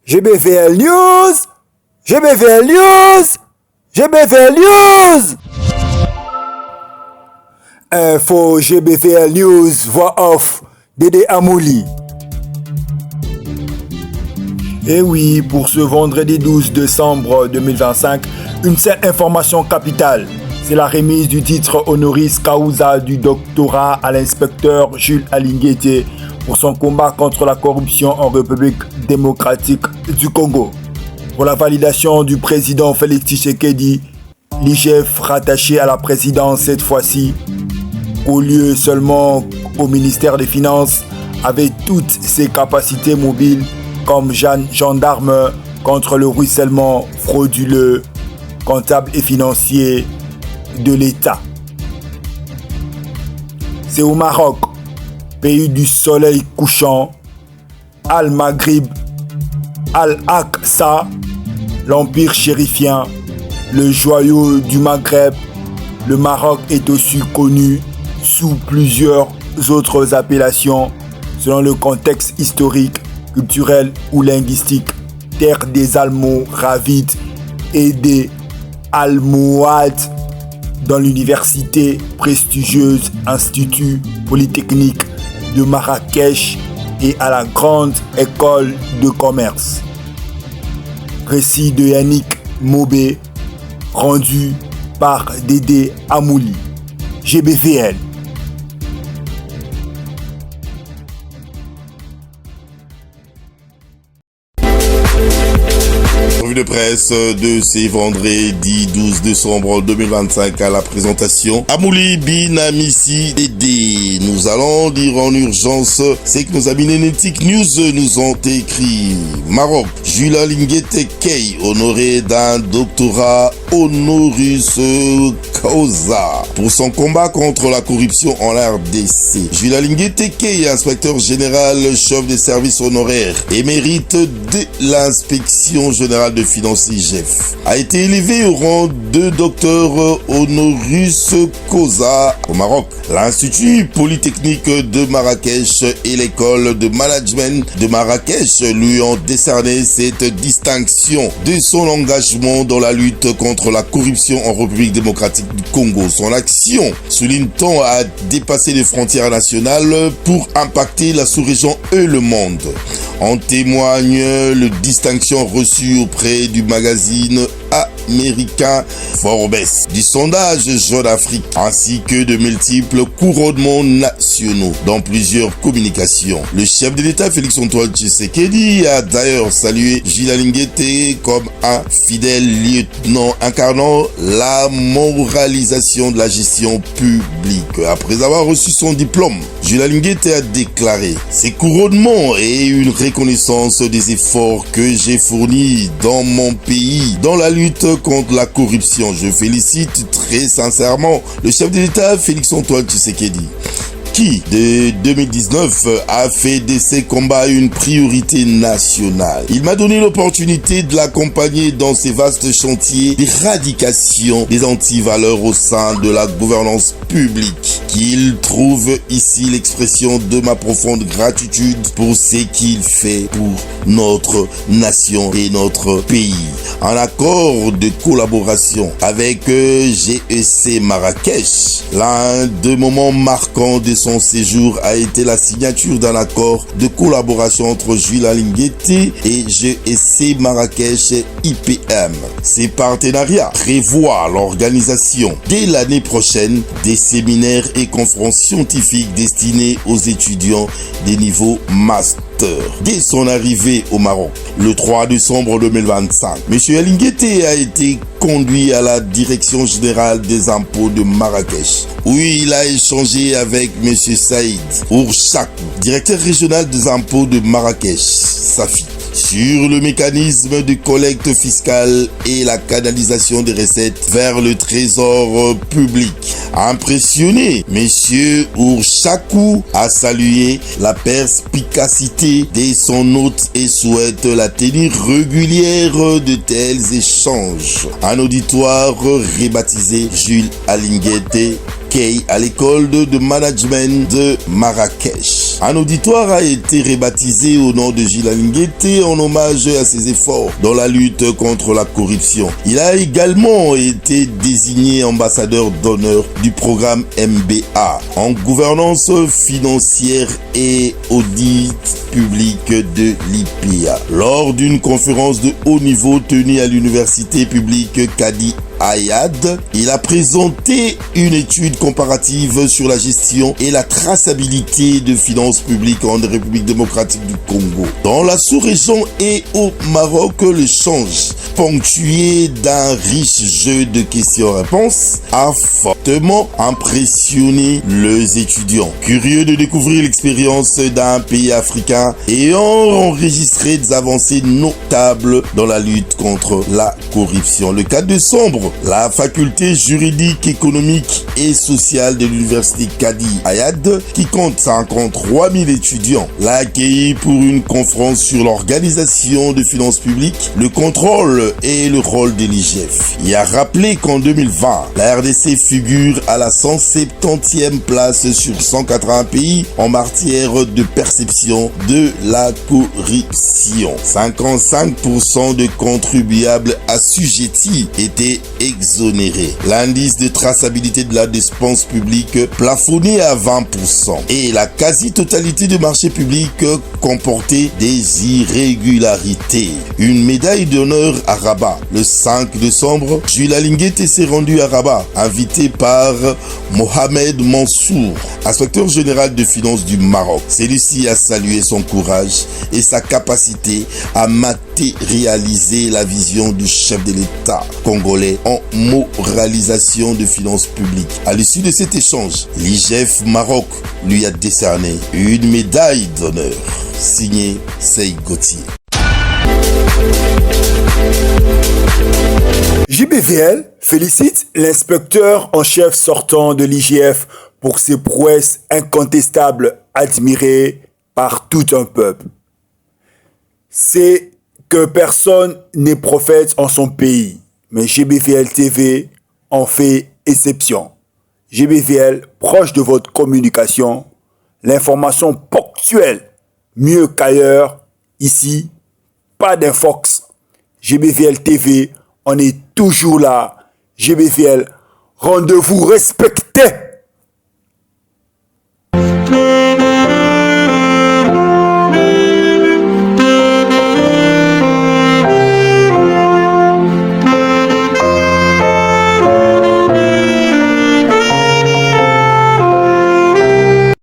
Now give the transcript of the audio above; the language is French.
GBVL News, GBVL News, GBVL News. Info GBVL News, voix off, Dédé Amouli. Et oui, pour ce vendredi 12 décembre 2025, une seule information capitale. C'est la remise du titre honoris causa du doctorat à l'inspecteur Jules Alinguete pour son combat contre la corruption en République démocratique du Congo. Pour la validation du président Félix Tshisekedi, l'IGF rattaché à la présidence cette fois-ci, au lieu seulement au ministère des Finances, avait toutes ses capacités mobiles comme gendarme contre le ruissellement frauduleux, comptable et financier de l'État. C'est au Maroc, pays du soleil couchant, Al-Maghrib, Al-Aqsa, l'empire chérifien, le joyau du Maghreb. Le Maroc est aussi connu sous plusieurs autres appellations selon le contexte historique, culturel ou linguistique. Terre des Almoravides et des Almohades dans l'université prestigieuse Institut Polytechnique de Marrakech et à la Grande École de Commerce. Récit de Yannick Mobé, rendu par Dédé Amouli, GBVL. Revue de presse de ce vendredi 12 décembre 2025 à la présentation Amouli Binamisi Dédé. Nous allons lire en urgence ce que nos amis Nénétique News nous ont écrit. Maroc, Jules Alinguete Key, honoré d'un doctorat honoris causa pour son combat contre la corruption en RDC. Jules Alinguete Key, inspecteur général, chef des services honoraires, émérite de l'inspection générale de finances IGF, a été élevé au rang de docteur honoris causa au Maroc. L'Institut Polytechnique de Marrakech et l'école de management de Marrakech lui ont décerné cette distinction de son engagement dans la lutte contre la corruption en République démocratique du Congo. Son action, souligne-t-on, a dépassé les frontières nationales pour impacter la sous-région et le monde. En témoigne le distinction reçue auprès du magazine américain Forbes, du sondage Jeune Afrique, ainsi que de multiples couronnements nationaux dans plusieurs communications. Le chef de l'État Félix-Antoine Tshisekedi a d'ailleurs salué Jules Alinguete comme un fidèle lieutenant incarnant la moralisation de la gestion publique. Après avoir reçu son diplôme, Jules Alinguete a déclaré: ces couronnements et une reconnaissance des efforts que j'ai fournis dans mon pays dans la lutte contre la corruption. Je félicite très sincèrement le chef de l'État Félix-Antoine Tshisekedi, qui, de 2019, a fait de ces combats une priorité nationale. Il m'a donné l'opportunité de l'accompagner dans ces vastes chantiers d'éradication des antivaleurs au sein de la gouvernance publique, qu'il trouve ici l'expression de ma profonde gratitude pour ce qu'il fait pour notre nation et notre pays. Un accord de collaboration avec GEC Marrakech, l'un des moments marquants de son séjour a été la signature d'un accord de collaboration entre Jules Alinguete et GEC Marrakech IPM. Ces partenariats prévoient l'organisation dès l'année prochaine des séminaires et conférences scientifiques destinés aux étudiants des niveaux master. Dès son arrivée au Maroc, le 3 décembre 2025, M. Alinguete a été conduit à la direction générale des impôts de Marrakech, où il a échangé avec M. Saïd Ourchakou, directeur régional des impôts de Marrakech, SAFI, sur le mécanisme de collecte fiscale et la canalisation des recettes vers le trésor public. Impressionné, M. Ourchakou a salué la perspicacité de son hôte et souhaite la tenue régulière de tels échanges. Un auditoire rebaptisé Jules Alinguete accueil à l'école de management de Marrakech. Un auditoire a été rebaptisé au nom de Gilles Alinguete en hommage à ses efforts dans la lutte contre la corruption. Il a également été désigné ambassadeur d'honneur du programme MBA en gouvernance financière et audit public de l'IPIA. Lors d'une conférence de haut niveau tenue à l'université publique Kadi Ayad, il a présenté une étude comparative sur la gestion et la traçabilité de finances publiques en République démocratique du Congo. Dans la sous-région et au Maroc, l'échange, ponctué d'un riche jeu de questions-réponses, a fortement impressionné les étudiants. Curieux de découvrir l'expérience d'un pays africain ayant enregistré des avancées notables dans la lutte contre la corruption. Le 4 décembre, la faculté juridique, économique et sociale de l'université Kadi Ayad, qui compte 53 000 étudiants, l'a accueilli pour une conférence sur l'organisation des finances publiques, le contrôle et le rôle de l'IGF. Il a rappelé qu'en 2020, la RDC figure à la 170e place sur 180 pays en matière de perception de la corruption. 55% de contribuables assujettis étaient exonérés. L'indice de traçabilité de la dépense publique plafonné à 20% et la quasi-totalité des marchés publics comportait des irrégularités. Une médaille d'honneur à Rabat. Le 5 décembre, Jules Alinguete s'est rendu à Rabat, invité par Mohamed Mansour, inspecteur général de finances du Maroc. Celui-ci a salué son courage et sa capacité à matérialiser la vision du chef de l'État congolais en moralisation de finances publiques. À l'issue de cet échange, l'IGF Maroc lui a décerné une médaille d'honneur signée Sey Gauthier. JBVL félicite l'inspecteur en chef sortant de l'IGF pour ses prouesses incontestables admirées par tout un peuple. C'est que personne n'est prophète en son pays, mais JBVL TV en fait exception. JBVL, proche de votre communication, l'information ponctuelle, mieux qu'ailleurs, ici, pas d'infox. JBVL TV, on est toujours là. JBVL, rendez-vous respecté.